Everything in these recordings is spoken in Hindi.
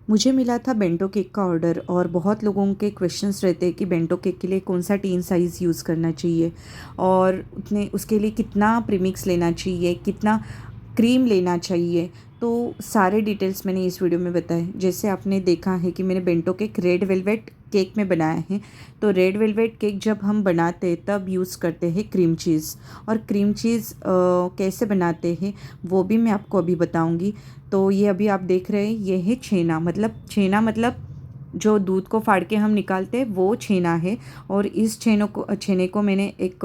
मुझे मिला था बेंटो केक का ऑर्डर और बहुत लोगों के क्वेश्चंस रहते हैं कि बेंटो केक के लिए कौन सा टीन साइज़ यूज़ करना चाहिए और उतने उसके लिए कितना प्रीमिक्स लेना चाहिए, कितना क्रीम लेना चाहिए। तो सारे डिटेल्स मैंने इस वीडियो में बताए। जैसे आपने देखा है कि मैंने bento cake red velvet cake में बनाया है। तो रेड वेलवेट केक जब हम बनाते हैं तब यूज़ करते हैं क्रीम चीज़, और क्रीम चीज़ कैसे बनाते हैं वो भी मैं आपको अभी बताऊंगी। तो ये अभी आप देख रहे हैं, ये है छेना मतलब जो दूध को फाड़ के हम निकालते हैं वो छेना है। और इस छेने को मैंने एक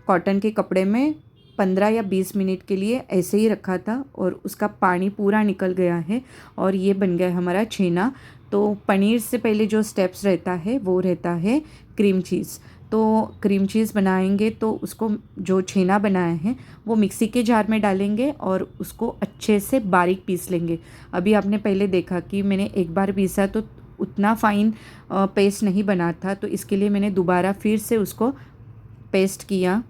कॉटन के कपड़े में 15 या 20 मिनट के लिए ऐसे ही रखा था और उसका पानी पूरा निकल गया है और ये बन गया हमारा छेना। तो पनीर से पहले जो स्टेप्स रहता है वो रहता है क्रीम चीज़। तो क्रीम चीज़ बनाएंगे तो उसको जो छेना बनाया है वो मिक्सी के जार में डालेंगे और उसको अच्छे से बारीक पीस लेंगे। अभी आपने पहले देखा कि मैंने एक बार पीसा तो उतना फ़ाइन पेस्ट नहीं बना था, तो इसके लिए मैंने दोबारा फिर से उसको पेस्ट किया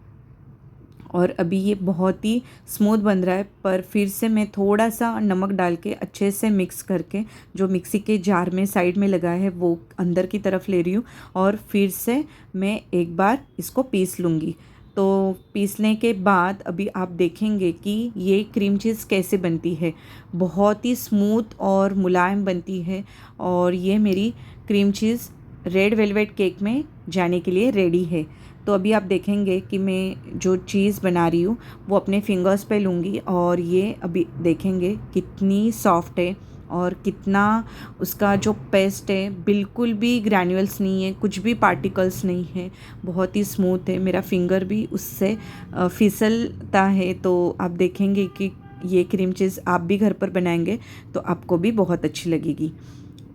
और अभी ये बहुत ही स्मूथ बन रहा है। पर फिर से मैं थोड़ा सा नमक डाल के अच्छे से मिक्स करके जो मिक्सी के जार में साइड में लगा है वो अंदर की तरफ ले रही हूँ और फिर से मैं एक बार इसको पीस लूँगी। तो पीसने के बाद अभी आप देखेंगे कि ये क्रीम चीज़ कैसे बनती है, बहुत ही स्मूथ और मुलायम बनती है। और ये मेरी cream cheese red velvet cake में जाने के लिए रेडी है। तो अभी आप देखेंगे कि मैं जो चीज़ बना रही हूँ वो अपने फिंगर्स पे लूँगी और ये अभी देखेंगे कितनी सॉफ्ट है और कितना उसका जो पेस्ट है बिल्कुल भी ग्रैन्युल्स नहीं है, कुछ भी पार्टिकल्स नहीं है, बहुत ही स्मूथ है। मेरा फिंगर भी उससे फिसलता है। तो आप देखेंगे कि ये क्रीम चीज़ आप भी घर पर बनाएंगे तो आपको भी बहुत अच्छी लगेगी।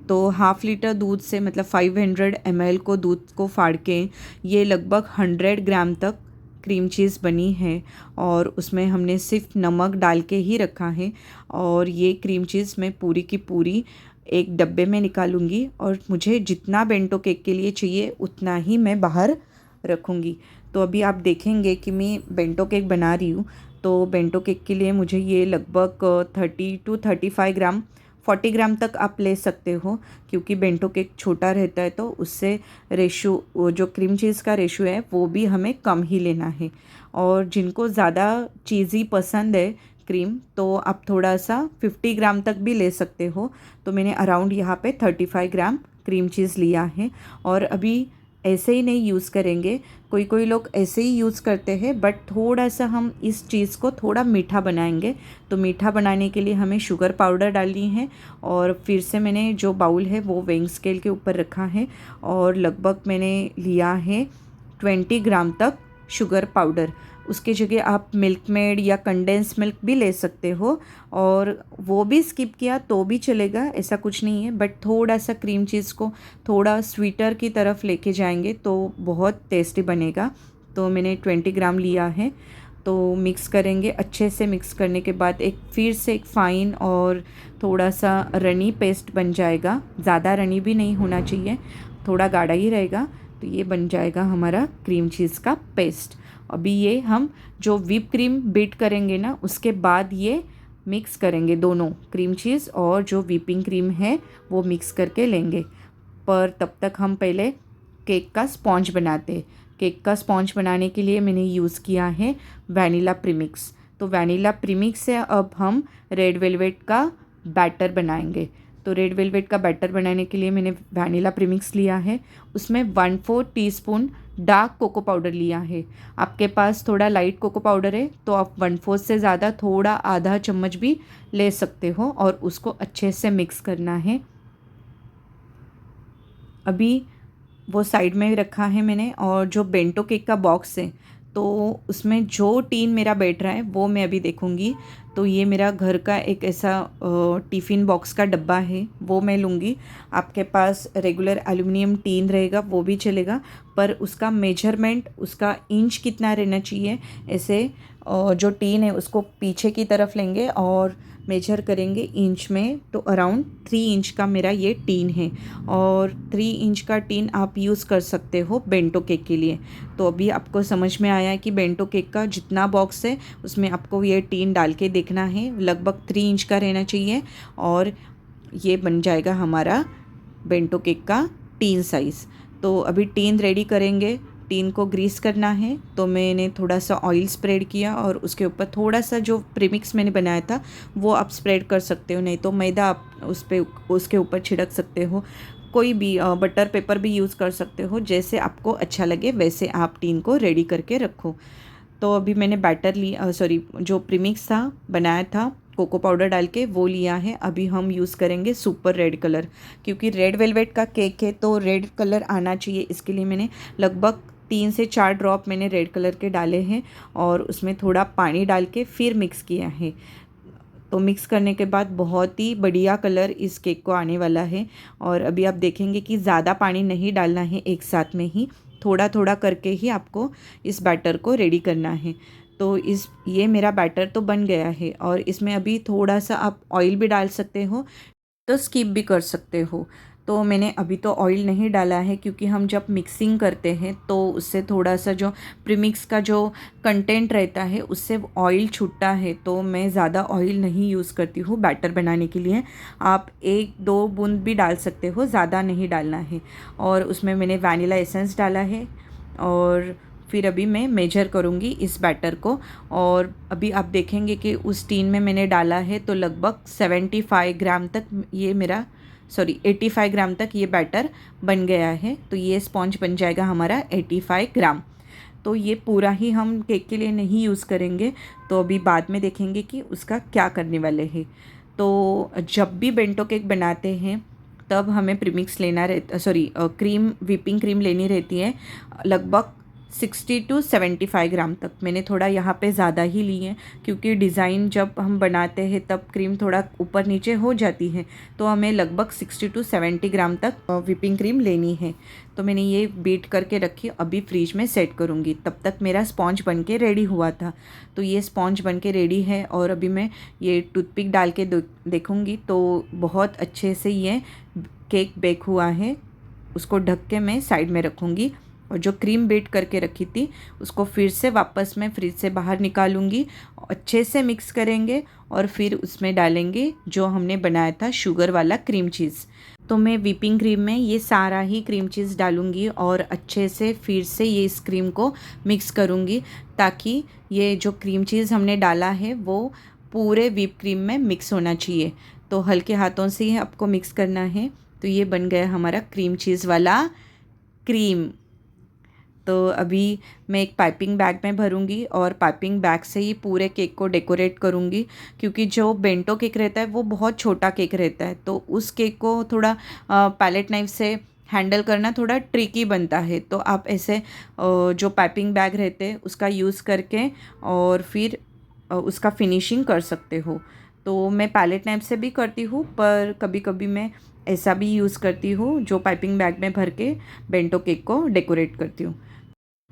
तो हाफ़ लीटर दूध से मतलब 500 ml को दूध को फाड़ के ये लगभग 100 ग्राम तक क्रीम चीज़ बनी है और उसमें हमने सिर्फ नमक डाल के ही रखा है। और ये क्रीम चीज़ मैं पूरी की पूरी एक डब्बे में निकालूंगी और मुझे जितना बेंटो केक के लिए चाहिए उतना ही मैं बाहर रखूँगी। तो अभी आप देखेंगे कि मैं बेंटो केक बना रही हूँ। तो बेंटो केक के लिए मुझे ये लगभग 30 to 35 ग्राम, 40 ग्राम तक आप ले सकते हो, क्योंकि बेंटो केक छोटा रहता है तो उससे रेशो वो जो क्रीम चीज़ का रेशो है वो भी हमें कम ही लेना है। और जिनको ज़्यादा चीज़ी पसंद है क्रीम तो आप थोड़ा सा 50 ग्राम तक भी ले सकते हो। तो मैंने अराउंड यहाँ पे 35 ग्राम क्रीम चीज़ लिया है। और अभी ऐसे ही नहीं यूज़ करेंगे, कोई कोई लोग ऐसे ही यूज़ करते हैं, बट थोड़ा सा हम इस चीज़ को थोड़ा मीठा बनाएंगे। तो मीठा बनाने के लिए हमें शुगर पाउडर डालनी है। और फिर से मैंने जो बाउल है वो वेइंग स्केल के ऊपर रखा है और लगभग मैंने लिया है 20 ग्राम तक शुगर पाउडर। उसकी जगह आप मिल्क मेड या कंडेंस मिल्क भी ले सकते हो और वो भी स्किप किया तो भी चलेगा, ऐसा कुछ नहीं है। बट थोड़ा सा क्रीम चीज़ को थोड़ा स्वीटर की तरफ लेके जाएंगे तो बहुत टेस्टी बनेगा। तो मैंने 20 ग्राम लिया है। तो मिक्स करेंगे, अच्छे से मिक्स करने के बाद एक फिर से एक फ़ाइन और थोड़ा सा रनी पेस्ट बन जाएगा। ज़्यादा रनी भी नहीं होना चाहिए, थोड़ा गाढ़ा ही रहेगा। तो ये बन जाएगा हमारा क्रीम चीज़ का पेस्ट। अभी ये हम जो व्हिप क्रीम बीट करेंगे ना उसके बाद ये मिक्स करेंगे, दोनों क्रीम चीज़ और जो व्हिपिंग क्रीम है वो मिक्स करके लेंगे। पर तब तक हम पहले केक का स्पॉन्ज बनाते हैं। केक का स्पॉन्ज बनाने के लिए मैंने यूज़ किया है वैनिला प्रीमिक्स। तो वैनिला प्रीमिक्स से अब हम रेड वेलवेट का बैटर बनाएंगे। तो रेड वेलवेट का बैटर बनाने के लिए मैंने वैनिला प्रीमिक्स लिया है, उसमें 1/4 टीस्पून डार्क कोको पाउडर लिया है। आपके पास थोड़ा लाइट कोको पाउडर है तो आप 1/4 से ज़्यादा थोड़ा आधा चम्मच भी ले सकते हो और उसको अच्छे से मिक्स करना है। अभी वो साइड में रखा है मैंने। और जो बेंटो केक का बॉक्स है तो उसमें जो टीन मेरा बैठ रहा है वो मैं अभी देखूँगी। तो ये मेरा घर का एक ऐसा टिफ़िन बॉक्स का डब्बा है, वो मैं लूँगी। आपके पास रेगुलर एल्युमिनियम टीन रहेगा वो भी चलेगा, पर उसका मेजरमेंट, उसका इंच कितना रहना चाहिए, ऐसे जो टीन है उसको पीछे की तरफ लेंगे और मेजर करेंगे इंच में। तो अराउंड 3 इंच का मेरा ये टीन है और 3 इंच का टीन आप यूज़ कर सकते हो बेंटो केक के लिए। तो अभी आपको समझ में आया है कि बेंटो केक का जितना बॉक्स है उसमें आपको ये टीन डाल के देखना है, लगभग 3 इंच का रहना चाहिए। और ये बन जाएगा हमारा बेंटो केक का टीन साइज़। तो अभी टीन रेडी करेंगे। टीन को ग्रीस करना है, तो मैंने थोड़ा सा ऑयल स्प्रेड किया और उसके ऊपर थोड़ा सा जो प्रीमिक्स मैंने बनाया था वो आप स्प्रेड कर सकते हो, नहीं तो मैदा आप उसके ऊपर छिड़क सकते हो। कोई भी बटर पेपर भी यूज़ कर सकते हो, जैसे आपको अच्छा लगे वैसे आप टीन को रेडी करके रखो। तो अभी मैंने बैटर जो प्रीमिक्स था बनाया था कोको पाउडर डाल के वो लिया है। अभी हम यूज़ करेंगे सुपर रेड कलर, क्योंकि रेड वेलवेट का केक है तो रेड कलर आना चाहिए। इसके लिए मैंने लगभग 3 से 4 ड्रॉप मैंने रेड कलर के डाले हैं और उसमें थोड़ा पानी डाल के फिर मिक्स किया है। तो मिक्स करने के बाद बहुत ही बढ़िया कलर इस केक को आने वाला है। और अभी आप देखेंगे कि ज़्यादा पानी नहीं डालना है, एक साथ में ही थोड़ा थोड़ा करके ही आपको इस बैटर को रेडी करना है। तो ये मेरा बैटर तो बन गया है और इसमें अभी थोड़ा सा आप ऑयल भी डाल सकते हो, तो स्किप भी कर सकते हो। तो मैंने अभी तो ऑयल नहीं डाला है, क्योंकि हम जब मिक्सिंग करते हैं तो उससे थोड़ा सा जो प्रीमिक्स का जो कंटेंट रहता है उससे ऑयल छूटता है, तो मैं ज़्यादा ऑयल नहीं यूज़ करती हूँ बैटर बनाने के लिए। आप 1-2 बूंद भी डाल सकते हो, ज़्यादा नहीं डालना है। और उसमें मैंने वैनिला एसेंस डाला है और फिर अभी मैं मेजर करूँगी इस बैटर को। और अभी आप देखेंगे कि उस टीन में मैंने डाला है तो लगभग 75 ग्राम तक 85 ग्राम तक ये बैटर बन गया है। तो ये स्पॉन्ज बन जाएगा हमारा 85 ग्राम। तो ये पूरा ही हम केक के लिए नहीं यूज़ करेंगे, तो अभी बाद में देखेंगे कि उसका क्या करने वाले हैं। तो जब भी बेंटो केक बनाते हैं तब हमें प्रीमिक्स लेना रहता व्हिपिंग क्रीम लेनी रहती है, लगभग 60 to 75 ग्राम तक। मैंने थोड़ा यहाँ पे ज़्यादा ही ली है, क्योंकि डिज़ाइन जब हम बनाते हैं तब क्रीम थोड़ा ऊपर नीचे हो जाती है, तो हमें लगभग 60 to 70 ग्राम तक व्हिपिंग क्रीम लेनी है। तो मैंने ये बीट करके रखी, अभी फ्रीज में सेट करूँगी। तब तक मेरा स्पॉन्ज बन के रेडी हुआ था। तो ये स्पॉन्ज बन के रेडी है और अभी मैं ये टूथपिक डाल के देखूँगी तो बहुत अच्छे से ये केक बेक हुआ है। उसको ढक के मैं साइड में रखूँगी और जो क्रीम बीट करके रखी थी उसको फिर से वापस मैं फ्रिज से बाहर निकालूंगी, अच्छे से मिक्स करेंगे और फिर उसमें डालेंगे जो हमने बनाया था शुगर वाला क्रीम चीज़। तो मैं व्हिपिंग क्रीम में ये सारा ही क्रीम चीज़ डालूंगी और अच्छे से फिर से ये इस क्रीम को मिक्स करूंगी, ताकि ये जो क्रीम चीज़ हमने डाला है वो पूरे व्हिप क्रीम में मिक्स होना चाहिए। तो हल्के हाथों से ही आपको मिक्स करना है। तो ये बन गया हमारा क्रीम चीज़ वाला क्रीम। तो अभी मैं एक पाइपिंग बैग में भरूंगी और पाइपिंग बैग से ही पूरे केक को डेकोरेट करूंगी, क्योंकि जो बेंटो केक रहता है वो बहुत छोटा केक रहता है, तो उस केक को थोड़ा पैलेट नाइफ से हैंडल करना थोड़ा ट्रिकी बनता है। तो आप ऐसे जो पाइपिंग बैग रहते हैं उसका यूज़ करके और फिर उसका फिनिशिंग कर सकते हो। तो मैं पैलेट नाइफ से भी करती हूँ, पर कभी कभी मैं ऐसा भी यूज़ करती हूँ जो पाइपिंग बैग में भर के बेंटो केक को डेकोरेट करती हूँ।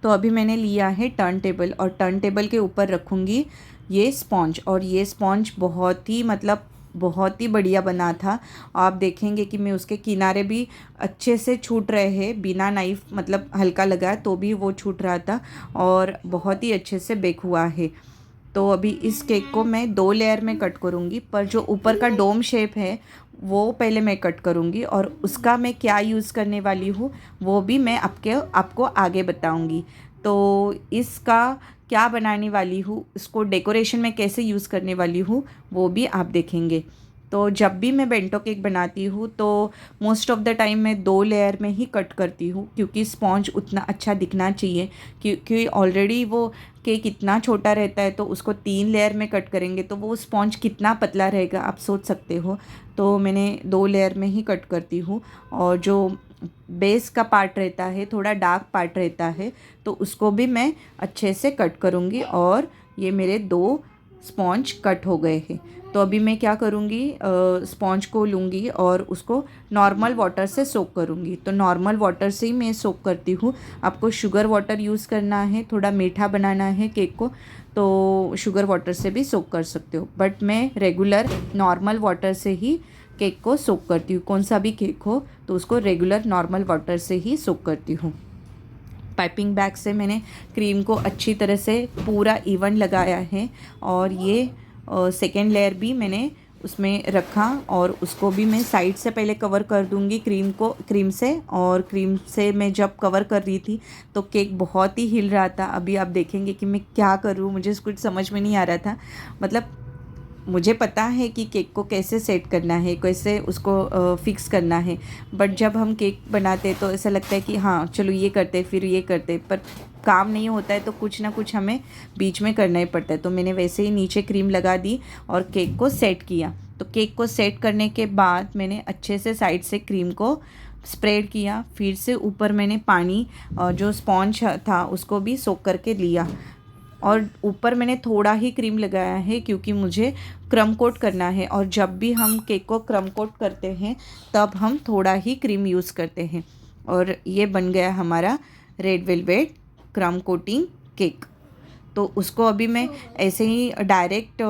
तो अभी मैंने लिया है टर्न टेबल और टर्न टेबल के ऊपर रखूँगी ये स्पॉन्ज। और ये स्पॉन्ज बहुत ही बढ़िया बना था। आप देखेंगे कि मैं उसके किनारे भी अच्छे से छूट रहे हैं, बिना नाइफ हल्का लगा तो भी वो छूट रहा था और बहुत ही अच्छे से बेक हुआ है। तो अभी इस केक को मैं 2 लेयर में कट करूँगी, पर जो ऊपर का डोम शेप है वो पहले मैं कट करूँगी और उसका मैं क्या यूज़ करने वाली हूँ वो भी मैं आपको आगे बताऊँगी। तो इसका क्या बनाने वाली हूँ, इसको डेकोरेशन में कैसे यूज़ करने वाली हूँ वो भी आप देखेंगे। तो जब भी मैं बेंटो केक बनाती हूँ तो मोस्ट ऑफ़ द टाइम मैं 2 लेयर में ही कट करती हूँ, क्योंकि स्पॉन्ज उतना अच्छा दिखना चाहिए। क्योंकि ऑलरेडी वो केक इतना छोटा रहता है, तो उसको 3 लेयर में कट करेंगे तो वो स्पॉन्ज कितना पतला रहेगा आप सोच सकते हो। तो मैंने 2 लेयर में ही कट करती हूँ और जो बेस का पार्ट रहता है, थोड़ा डार्क पार्ट रहता है, तो उसको भी मैं अच्छे से कट करूँगी। और ये मेरे 2 स्पॉन्ज कट हो गए हैं। तो अभी मैं क्या करूँगी, स्पॉन्ज को लूँगी और उसको नॉर्मल वाटर से सोक करूँगी। तो नॉर्मल वाटर से ही मैं सोक करती हूँ। आपको शुगर वाटर यूज़ करना है, थोड़ा मीठा बनाना है केक को, तो शुगर वाटर से भी सोक कर सकते हो, बट मैं रेगुलर नॉर्मल वाटर से ही केक को सोक करती हूँ। कौन सा भी केक हो तो उसको रेगुलर नॉर्मल वाटर से ही सोक करती हूँ। पाइपिंग बैग से मैंने क्रीम को अच्छी तरह से पूरा इवन लगाया है और ये सेकेंड लेयर भी मैंने उसमें रखा और उसको भी मैं साइड से पहले कवर कर दूँगी क्रीम से। और क्रीम से मैं जब कवर कर रही थी तो केक बहुत ही हिल रहा था। अभी आप देखेंगे कि मैं क्या करूँ, मुझे कुछ समझ में नहीं आ रहा था। मतलब मुझे पता है कि केक को कैसे सेट करना है, कैसे उसको फिक्स करना है, बट जब हम केक बनाते तो ऐसा लगता है कि हाँ चलो ये करते फिर ये करते, पर काम नहीं होता है तो कुछ ना कुछ हमें बीच में करना ही पड़ता है। तो मैंने वैसे ही नीचे क्रीम लगा दी और केक को सेट किया। तो केक को सेट करने के बाद मैंने अच्छे से साइड से क्रीम को स्प्रेड किया। फिर से ऊपर मैंने पानी जो स्पॉन्ज था उसको भी सोक करके लिया और ऊपर मैंने थोड़ा ही क्रीम लगाया है क्योंकि मुझे क्रम कोट करना है। और जब भी हम केक को क्रम कोट करते हैं तब हम थोड़ा ही क्रीम यूज़ करते हैं। और ये बन गया हमारा रेड वेलवेट क्रम कोटिंग केक। तो उसको अभी मैं ऐसे ही डायरेक्ट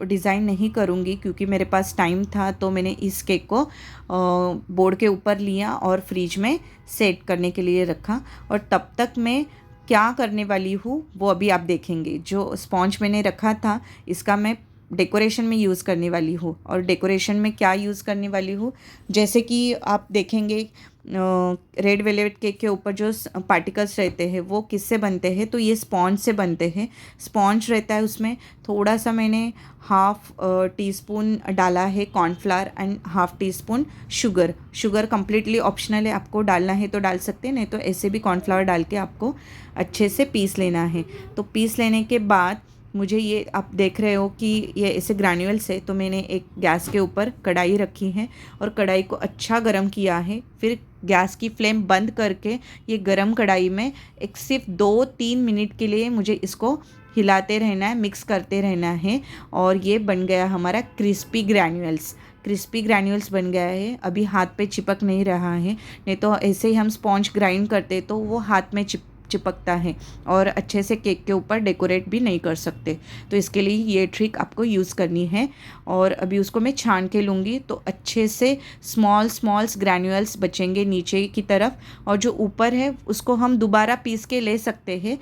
डिज़ाइन नहीं करूँगी क्योंकि मेरे पास टाइम था। तो मैंने इस केक को बोर्ड के ऊपर लिया और फ्रिज में सेट करने के लिए रखा। और तब तक मैं क्या करने वाली हूँ वो अभी आप देखेंगे। जो स्पॉन्ज मैंने रखा था इसका मैं डेकोरेशन में यूज़ करने वाली हूँ। और डेकोरेशन में क्या यूज़ करने वाली हूँ, जैसे कि आप देखेंगे रेड वेलवेट केक के ऊपर जो पार्टिकल्स रहते हैं वो किससे बनते हैं, तो ये स्पॉन्ज से बनते हैं। स्पॉन्ज रहता है उसमें थोड़ा सा मैंने हाफ़ टी स्पून डाला है cornflour and half tea spoon sugar. Sugar completely optional है, आपको डालना है तो डाल सकते हैं, नहीं तो ऐसे भी कॉर्नफ्लावर डाल के आपको अच्छे से पीस लेना है। तो पीस लेने के बाद मुझे ये आप देख रहे हो कि ये ऐसे ग्रैन्युअल्स है। तो मैंने एक गैस के ऊपर कढ़ाई रखी है और कढ़ाई को अच्छा गरम किया है। फिर गैस की फ्लेम बंद करके ये गरम कढ़ाई में एक सिर्फ 2-3 मिनट के लिए मुझे इसको हिलाते रहना है, मिक्स करते रहना है। और ये बन गया हमारा क्रिस्पी ग्रैन्युअल्स। क्रिस्पी ग्रैन्युअल्स बन गया है, अभी हाथ पे चिपक नहीं रहा है, नहीं तो ऐसे ही हम स्पॉन्ज ग्राइंड करते तो वो हाथ में चिपकता है और अच्छे से केक के ऊपर डेकोरेट भी नहीं कर सकते। तो इसके लिए ये ट्रिक आपको यूज़ करनी है। और अभी उसको मैं छान के लूँगी तो अच्छे से स्मॉल्स ग्रैन्युअल्स बचेंगे नीचे की तरफ, और जो ऊपर है उसको हम दोबारा पीस के ले सकते हैं।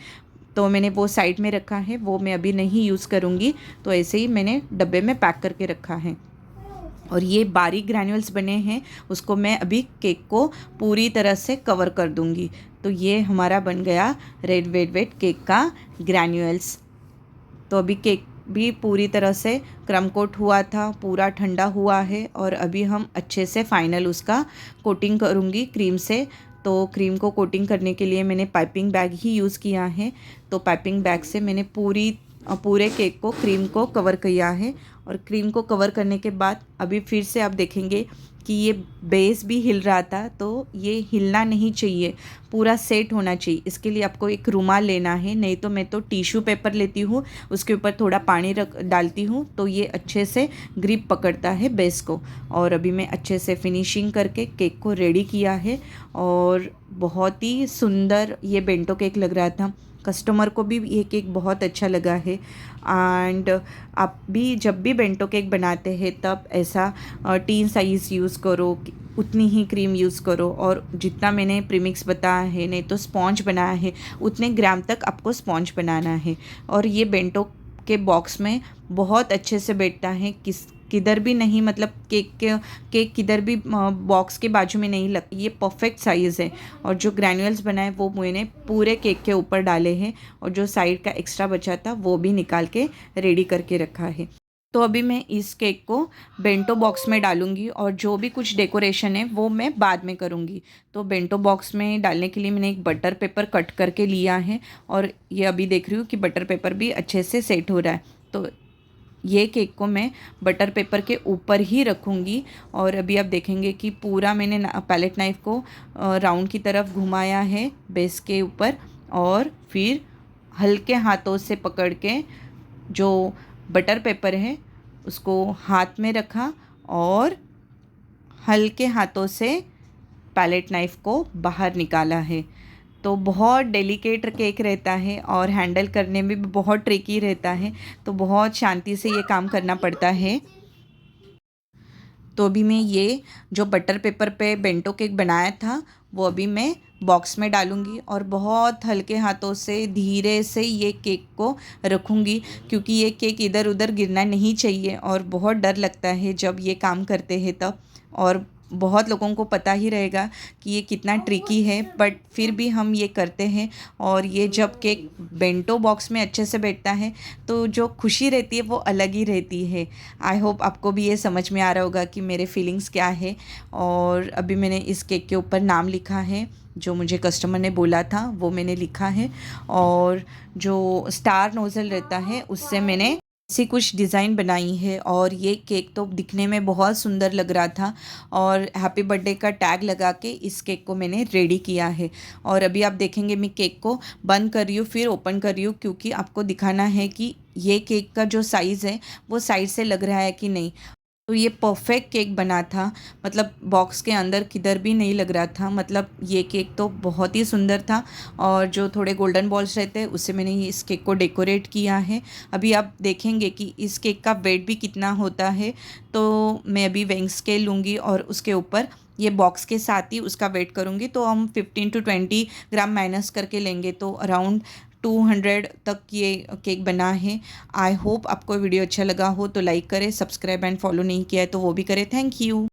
तो मैंने वो साइड में रखा है, वो मैं अभी नहीं यूज़ करूँगी। तो ऐसे ही मैंने डब्बे में पैक करके रखा है। और ये बारीक ग्रैन्युअल्स बने हैं, उसको मैं अभी केक को पूरी तरह से कवर कर दूंगी। तो ये हमारा बन गया रेड वेलवेट केक का ग्रैन्युअल्स। तो अभी केक भी पूरी तरह से क्रम कोट हुआ था, पूरा ठंडा हुआ है और अभी हम अच्छे से फाइनल उसका कोटिंग करूँगी क्रीम से। तो क्रीम को कोटिंग करने के लिए मैंने पाइपिंग बैग ही यूज़ किया है। तो पाइपिंग बैग से मैंने पूरे केक को क्रीम को कवर किया है। और क्रीम को कवर करने के बाद अभी फिर से आप देखेंगे कि ये बेस भी हिल रहा था, तो ये हिलना नहीं चाहिए, पूरा सेट होना चाहिए। इसके लिए आपको एक रुमाल लेना है, नहीं तो मैं तो टिश्यू पेपर लेती हूँ, उसके ऊपर थोड़ा पानी डालती हूँ तो ये अच्छे से ग्रिप पकड़ता है बेस को। और अभी मैं अच्छे से फिनिशिंग करके केक को रेडी किया है और बहुत ही सुंदर ये बेंटो केक लग रहा था। कस्टमर को भी ये केक बहुत अच्छा लगा है। एंड आप भी जब भी बेंटो केक बनाते हैं तब ऐसा टीन साइज़ यूज़ करो, उतनी ही क्रीम यूज़ करो। और जितना मैंने प्रीमिक्स बताया है, नहीं तो स्पॉन्ज बनाया है, उतने ग्राम तक आपको स्पॉन्ज बनाना है। और ये बेंटो के बॉक्स में बहुत अच्छे से बैठता है, किधर भी नहीं, मतलब केक किधर भी बॉक्स के बाजू में नहीं लगती, ये परफेक्ट साइज़ है। और जो ग्रैन्युअल्स बनाए वो मैंने पूरे केक के ऊपर डाले हैं और जो साइड का एक्स्ट्रा बचा था वो भी निकाल के रेडी करके रखा है। तो अभी मैं इस केक को बेंटो बॉक्स में डालूंगी और जो भी कुछ डेकोरेशन है वो मैं बाद में करूंगी। तो बेंटो बॉक्स में डालने के लिए मैंने एक बटर पेपर कट करके लिया है और ये अभी देख रही हूँ कि बटर पेपर भी अच्छे से सेट हो रहा है। तो ये केक को मैं बटर पेपर के ऊपर ही रखूँगी। और अभी आप देखेंगे कि पूरा मैंने पैलेट नाइफ़ को राउंड की तरफ घुमाया है बेस के ऊपर, और फिर हल्के हाथों से पकड़ के जो बटर पेपर है उसको हाथ में रखा और हल्के हाथों से पैलेट नाइफ़ को बाहर निकाला है। तो बहुत डेलिकेट केक रहता है और हैंडल करने में भी बहुत ट्रिकी रहता है, तो बहुत शांति से ये काम करना पड़ता है। तो अभी मैं ये जो बटर पेपर पे बेंटो केक बनाया था वो अभी मैं बॉक्स में डालूँगी और बहुत हल्के हाथों से धीरे से ये केक को रखूँगी, क्योंकि ये केक इधर उधर गिरना नहीं चाहिए और बहुत डर लगता है जब ये काम करते हैं तब। और बहुत लोगों को पता ही रहेगा कि ये कितना ट्रिकी है, बट फिर भी हम ये करते हैं। और ये जब केक बेंटो बॉक्स में अच्छे से बैठता है तो जो खुशी रहती है वो अलग ही रहती है। आई होप आपको भी ये समझ में आ रहा होगा कि मेरे फीलिंग्स क्या है। और अभी मैंने इस केक के ऊपर नाम लिखा है, जो मुझे कस्टमर ने बोला था वो मैंने लिखा है। और जो स्टार नोज़ल रहता है उससे मैंने ऐसी कुछ डिज़ाइन बनाई है। और ये केक तो दिखने में बहुत सुंदर लग रहा था और हैप्पी बर्थडे का टैग लगा के इस केक को मैंने रेडी किया है। और अभी आप देखेंगे मैं केक को बंद कर रही हूँ फिर ओपन कर रही हूँ, क्योंकि आपको दिखाना है कि ये केक का जो साइज़ है वो साइड से लग रहा है कि नहीं। तो ये परफेक्ट केक बना था, मतलब बॉक्स के अंदर किधर भी नहीं लग रहा था। मतलब ये केक तो बहुत ही सुंदर था। और जो थोड़े गोल्डन बॉल्स रहते हैं उससे मैंने ये इस केक को डेकोरेट किया है। अभी आप देखेंगे कि इस केक का वेट भी कितना होता है। तो मैं अभी वेइंग स्केल लूँगी और उसके ऊपर ये बॉक्स के साथ ही उसका वेट करूँगी। तो हम 15 to 20 ग्राम माइनस करके लेंगे, तो अराउंड 200 तक ये केक बना है। आई होप आपको वीडियो अच्छा लगा हो तो लाइक करें, सब्सक्राइब एंड फॉलो नहीं किया है तो वो भी करें। Thank you.